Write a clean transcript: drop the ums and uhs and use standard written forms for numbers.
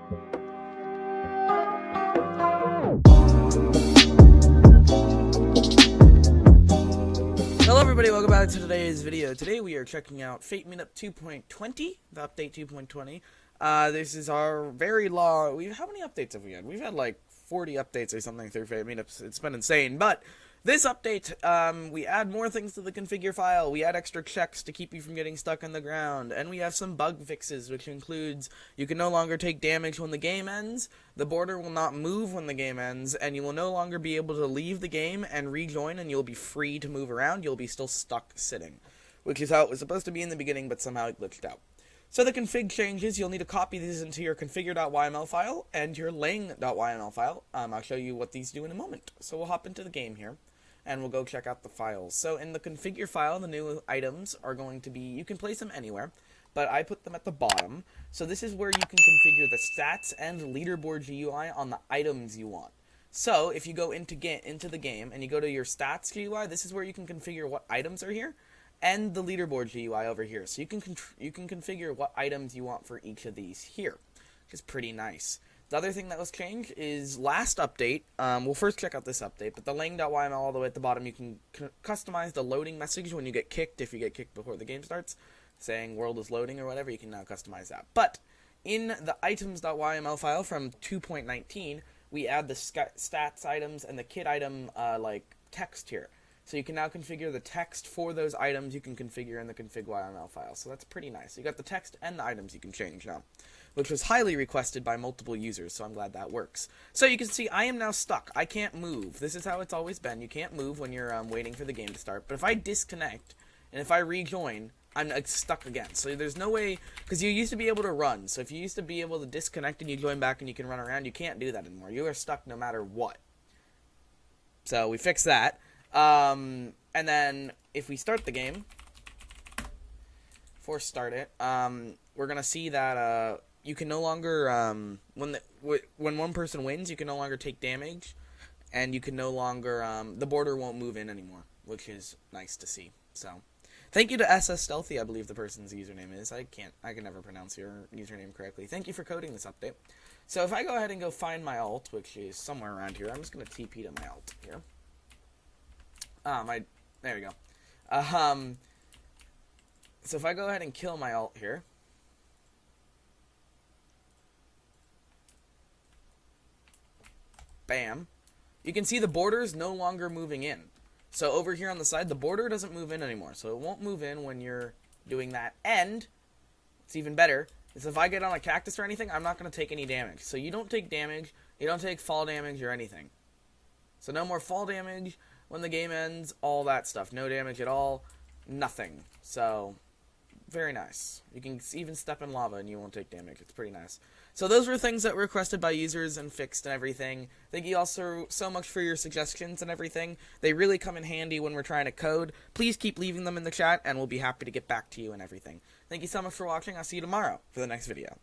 Hello everybody, welcome back to today's video. Today we are checking out FateMeetup 2.20, the update 2.20. This is our very long, how many updates have we had? We've had like 40 updates or something through FateMeetups. It's been insane, but this update, we add more things to the configure file, we add extra checks to keep you from getting stuck on the ground, and we have some bug fixes, which includes you can no longer take damage when the game ends, the border will not move when the game ends, and you will no longer be able to leave the game and rejoin, and you'll be free to move around. You'll be still stuck sitting, which is how it was supposed to be in the beginning, but somehow it glitched out. So the config changes, you'll need to copy these into your configure.yml file and your lang.yml file. I'll show you what these do in a moment. So we'll hop into the game here, and we'll go check out the files. So in the configure file, the new items are going to be, you can place them anywhere, but I put them at the bottom. So this is where you can configure the stats and leaderboard GUI on the items you want. So if you go into the game and you go to your stats GUI, this is where you can configure what items are here, and the leaderboard GUI over here. So you can configure what items you want for each of these here, which is pretty nice. The other thing that was changed is last update, we'll first check out this update, but the lang.yml all the way at the bottom, you can customize the loading message when you get kicked, if you get kicked before the game starts, saying world is loading or whatever, you can now customize that. But in the items.yml file from 2.19, we add the stats items and the kit item like text here. So you can now configure the text for those items you can configure in the config.yml file. So that's pretty nice. You got the text and the items you can change now, which was highly requested by multiple users, so I'm glad that works. So you can see I am now stuck. I can't move. This is how it's always been. You can't move when you're waiting for the game to start. But if I disconnect and if I rejoin, I'm stuck again. So there's no way, because you used to be able to run. So if you used to be able to disconnect and you join back and you can run around, you can't do that anymore. You are stuck no matter what. So we fixed that. And then if we start the game, force start it, we're gonna see that you can no longer when one person wins, you can no longer take damage, and you can no longer the border won't move in anymore, which is nice to see. So thank you to SS Stealthy, I believe the person's username is. I can never pronounce your username correctly. Thank you for coding this update. So if I go ahead and go find my alt, which is somewhere around here, I'm just gonna TP to my alt here. There we go. So if I go ahead and kill my alt here, bam, you can see the border is no longer moving in. So over here on the side, the border doesn't move in anymore. So it won't move in when you're doing that. And it's even better, is if I get on a cactus or anything, I'm not going to take any damage. So you don't take damage, you don't take fall damage or anything. So no more fall damage when the game ends, all that stuff. No damage at all, nothing. So, very nice. You can even step in lava and you won't take damage. It's pretty nice. So those were things that were requested by users and fixed and everything. Thank you also so much for your suggestions and everything. They really come in handy when we're trying to code. Please keep leaving them in the chat and we'll be happy to get back to you and everything. Thank you so much for watching. I'll see you tomorrow for the next video.